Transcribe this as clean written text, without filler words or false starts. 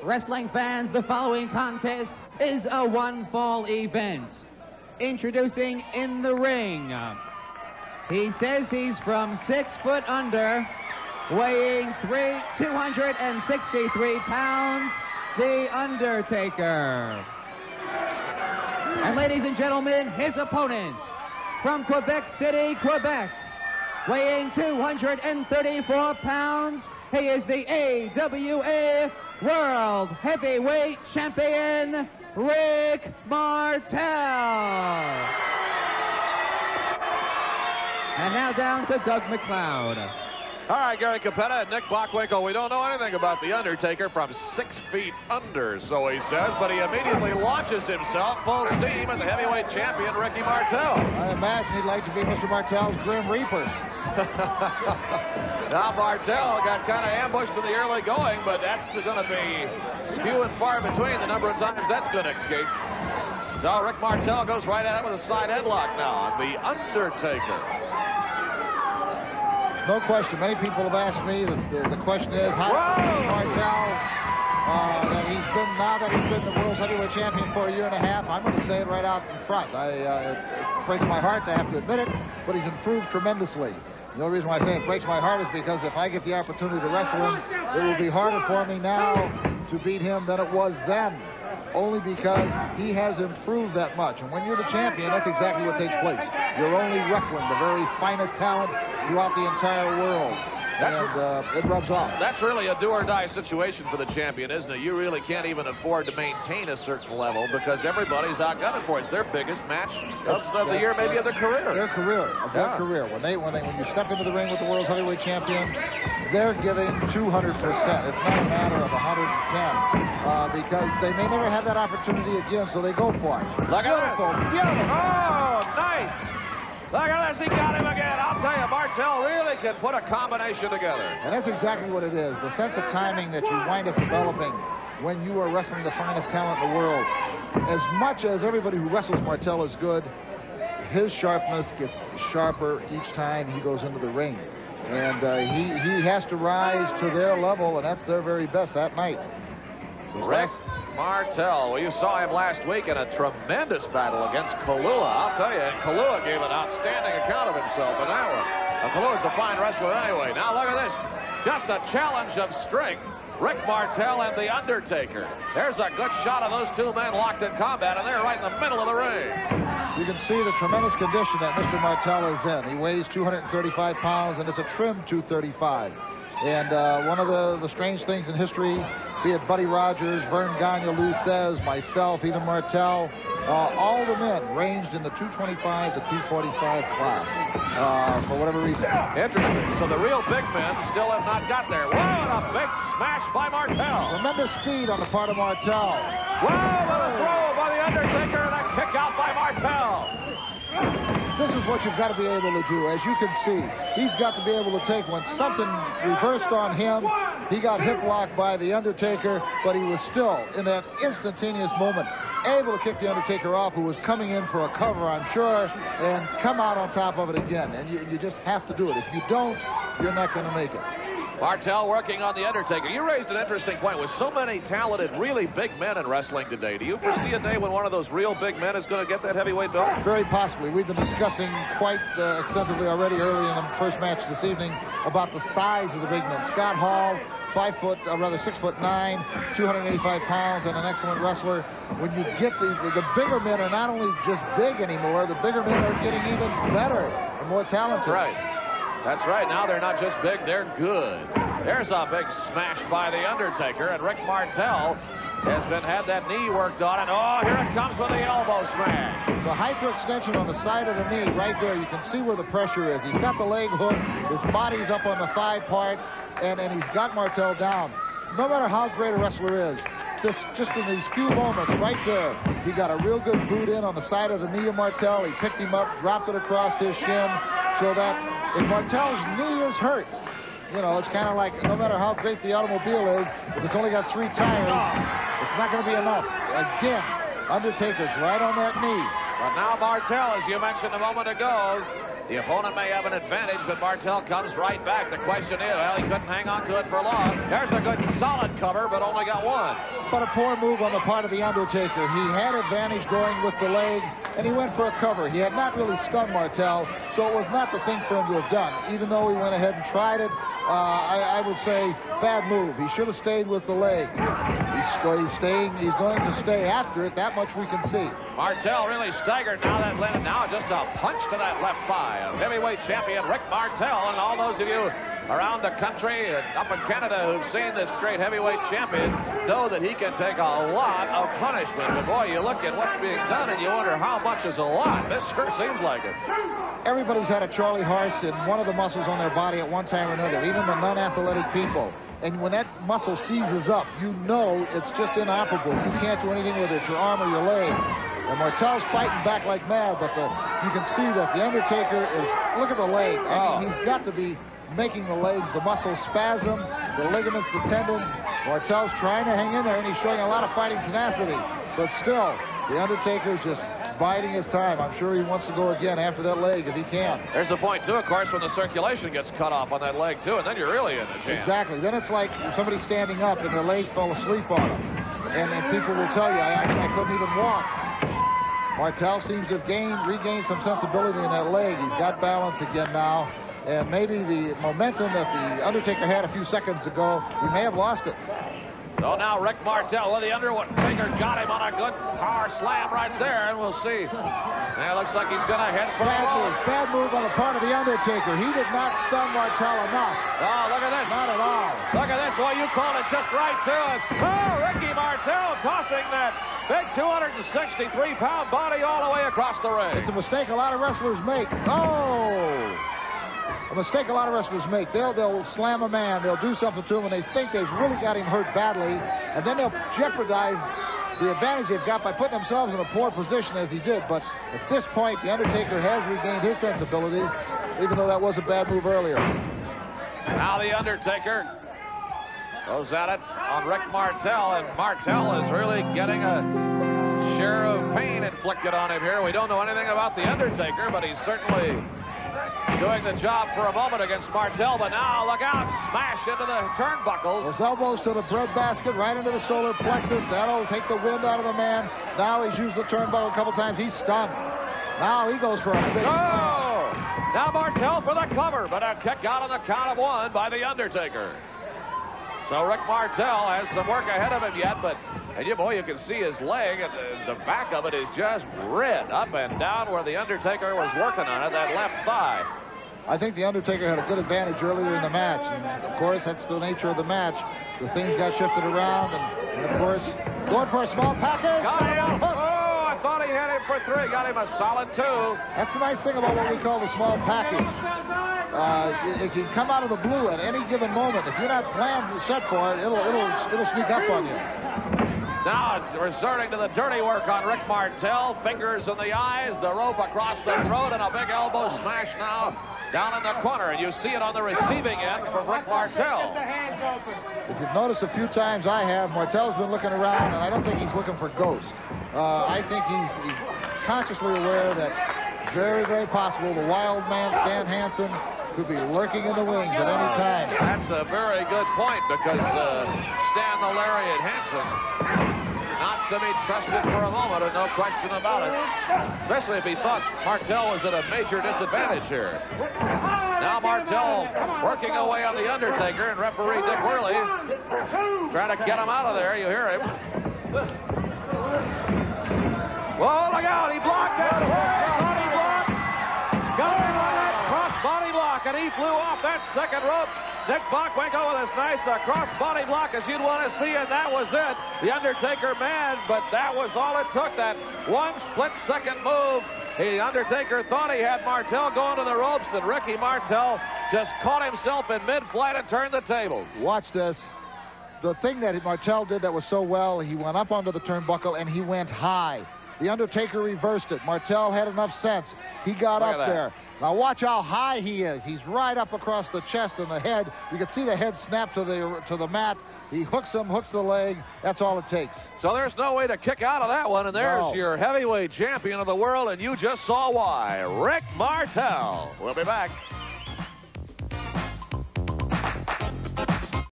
Wrestling fans, the following contest is a one-fall event. Introducing in the ring, he says he's from 6 foot under, weighing 263 pounds, The Undertaker. And ladies and gentlemen, his opponent, from Quebec City, Quebec, weighing 234 pounds, he is the AWA World Heavyweight Champion, Rick Martel. And now down to Doug McLeod. All right, Gary Capetta and Nick Bockwinkel, we don't know anything about The Undertaker from 6 feet under, so he says, but he immediately launches himself full steam at the heavyweight champion, Ricky Martel. I imagine he'd like to be Mr. Martel's Grim Reaper. Now Martel got kind of ambushed in the early going, but that's going to be few and far between the number of times that's going to kick. So Rick Martel goes right at it with a side headlock now on The Undertaker. No question. Many people have asked me, the question is, how does Martel, now that he's been the world's heavyweight champion for a year and a half, I'm going to say it right out in front. It breaks my heart to have to admit it, but he's improved tremendously. The only reason why I say it breaks my heart is because if I get the opportunity to wrestle him, it will be harder for me now to beat him than it was then. Only because he has improved that much. And when you're the champion, that's exactly what takes place. You're only wrestling the very finest talent throughout the entire world. It rubs off. That's really a do-or-die situation for the champion, isn't it? You really can't even afford to maintain a certain level because everybody's outgunning for it. It's their biggest match of the year, maybe of their career. Their career. When you step into the ring with the world's heavyweight champion, they're giving 200%. It's not a matter of 110 because they may never have that opportunity again, so they go for it. Look at this. Beautiful. Oh, nice. Look at this, he got him again. I'll tell you, Martel really can put a combination together. And that's exactly what it is. The sense of timing that you wind up developing when you are wrestling the finest talent in the world. As much as everybody who wrestles Martel is good, his sharpness gets sharper each time he goes into the ring. And he has to rise to their level, and that's their very best that night. Rick Martel, well, you saw him last week in a tremendous battle against Kalua. I'll tell you, and Kalua gave an outstanding account of himself. But now, Kalua's a fine wrestler anyway. Now look at this. Just a challenge of strength. Rick Martel and The Undertaker. There's a good shot of those two men locked in combat, and they're right in the middle of the ring. You can see the tremendous condition that Mr. Martel is in. He weighs 235 pounds, and it's a trim 235. And one of the strange things in history, be it Buddy Rogers, Vern Gagne, Lou Thez, myself, even Martel, all the men ranged in the 225 to 245 class for whatever reason. Interesting. So the real big men still have not got there. What a big smash by Martel. Tremendous speed on the part of Martel. Wow, what a throw by The Undertaker and a kick out by Martel. This is what you've got to be able to do. As you can see, he's got to be able to take when something reversed on him. He got hip locked by The Undertaker, but he was still, in that instantaneous moment, able to kick The Undertaker off, who was coming in for a cover, I'm sure, and come out on top of it again. And you just have to do it. If you don't, you're not going to make it. Martel working on The Undertaker. You raised an interesting point. With so many talented, really big men in wrestling today, do you foresee a day when one of those real big men is going to get that heavyweight belt? Very possibly. We've been discussing quite extensively already early in the first match this evening about the size of the big men. Scott Hall, 6'9", 285 pounds, and an excellent wrestler. When you get the bigger men are not only just big anymore, the bigger men are getting even better and more talented. That's right. That's right. Now they're not just big, they're good. There's a big smash by The Undertaker, and Rick Martel has had that knee worked on, and oh, here it comes with the elbow smash. It's a hyperextension on the side of the knee right there. You can see where the pressure is. He's got the leg hook, his body's up on the thigh part, and he's got Martel down. No matter how great a wrestler is, just in these few moments right there, he got a real good boot in on the side of the knee of Martel. He picked him up, dropped it across his shin, so that if Martel's knee is hurt, you know, it's kind of like no matter how great the automobile is, if it's only got 3 tires, it's not going to be enough. Again, Undertaker's right on that knee. But now Martel, as you mentioned a moment ago, The opponent may have an advantage, but Martel comes right back. The question is, well, he couldn't hang on to it for long. There's a good solid cover, but only got one. But a poor move on the part of the Undertaker. He had advantage going with the leg, and he went for a cover. He had not really stunned Martel, so it was not the thing for him to have done. Even though he went ahead and tried it, I would say bad move. He should have stayed with the leg. He's going to stay after it. That much we can see. Martel really staggered now. Now just a punch to that left thigh of heavyweight champion Rick Martel. And all those of you around the country and up in Canada who've seen this great heavyweight champion know that he can take a lot of punishment. But boy, you look at what's being done and you wonder how much is a lot. This sure seems like it. Everybody's had a Charlie horse in one of the muscles on their body at one time or another, even the non-athletic people. And when that muscle seizes up, you know it's just inoperable. You can't do anything with it, your arm or your leg. And Martel's fighting back like mad, but you can see that the Undertaker is, look at the leg. I mean, he's got to be making the legs, the muscles spasm, the ligaments, the tendons. Martel's trying to hang in there, and he's showing a lot of fighting tenacity. But still, the Undertaker's just biding his time. I'm sure he wants to go again after that leg if he can. There's a point, too, of course, when the circulation gets cut off on that leg, too, and then you're really in the jam. Exactly. Then it's like somebody standing up and their leg fell asleep on them. And people will tell you, I couldn't even walk. Martel seems to have regained some sensibility in that leg. He's got balance again now. And maybe the momentum that the Undertaker had a few seconds ago, he may have lost it. So now Rick Martel, well, the Undertaker got him on a good power slam right there, and we'll see. It looks like he's going to head for the road. Bad move on the part of the Undertaker. He did not stun Martel enough. Oh, look at this. Not at all. Look at this. Boy, you called it just right, too. Oh, Ricky Martel tossing that big 263-pound body all the way across the ring. It's a mistake a lot of wrestlers make. Oh! A mistake a lot of wrestlers make. They'll slam a man. They'll do something to him when they think they've really got him hurt badly. And then they'll jeopardize the advantage they've got by putting themselves in a poor position as he did. But at this point, the Undertaker has regained his sensibilities, even though that was a bad move earlier. Now the Undertaker goes at it on Rick Martel, and Martel is really getting a share of pain inflicted on him here. We don't know anything about the Undertaker, but he's certainly doing the job for a moment against Martel, but now look out, smash into the turnbuckles. Those elbows to the breadbasket, right into the solar plexus. That'll take the wind out of the man. Now he's used the turnbuckle a couple times. He's stunned. Now he goes for a big... Oh! Now Martel for the cover, but a kick out on the count of one by the Undertaker. So Rick Martel has some work ahead of him yet, but boy, you can see his leg, and the back of it is just red up and down where the Undertaker was working on it, that left thigh. I think the Undertaker had a good advantage earlier in the match, and of course that's the nature of the match. The things got shifted around, and of course going for a small package. Got him! Oh, I thought he had him for three. Got him a solid two. That's the nice thing about what we call the small package. It can come out of the blue at any given moment. If you're not planned and set for it, it'll sneak up on you. Now resorting to the dirty work on Rick Martel. Fingers in the eyes, the rope across the throat, and a big elbow smash now down in the corner. And you see it on the receiving end from Rick Martel. If you've noticed a few times, I have, Martel's been looking around, and I don't think he's looking for ghosts. I think he's consciously aware that very, very possible the wild man, Stan Hansen, could be lurking in the wings at any time. That's a very good point, because Stan the Lariat Hansen, not to be trusted for a moment, and no question about it. Especially if he thought Martel was at a major disadvantage here. Now Martel working away on the Undertaker, and referee Dick Worley trying to get him out of there. You hear him. Whoa, look out, he blocked it. Body block. Got him on that cross body block, and he flew off that second rope. Dick Bockwinkel with his nice cross body block as you'd want to see, and that was it. The Undertaker man, but that was all it took, that one split-second move. The Undertaker thought he had Martel going to the ropes, and Ricky Martel just caught himself in mid-flight and turned the tables. Watch this. The thing that Martel did that was so well, he went up onto the turnbuckle and he went high. The Undertaker reversed it. Martel had enough sense. He got up there. Now watch how high he is. He's right up across the chest and the head. You can see the head snap to the mat. He hooks him, hooks the leg. That's all it takes. So there's no way to kick out of that one, and there's your heavyweight champion of the world, and you just saw why. Rick Martel. We'll be back.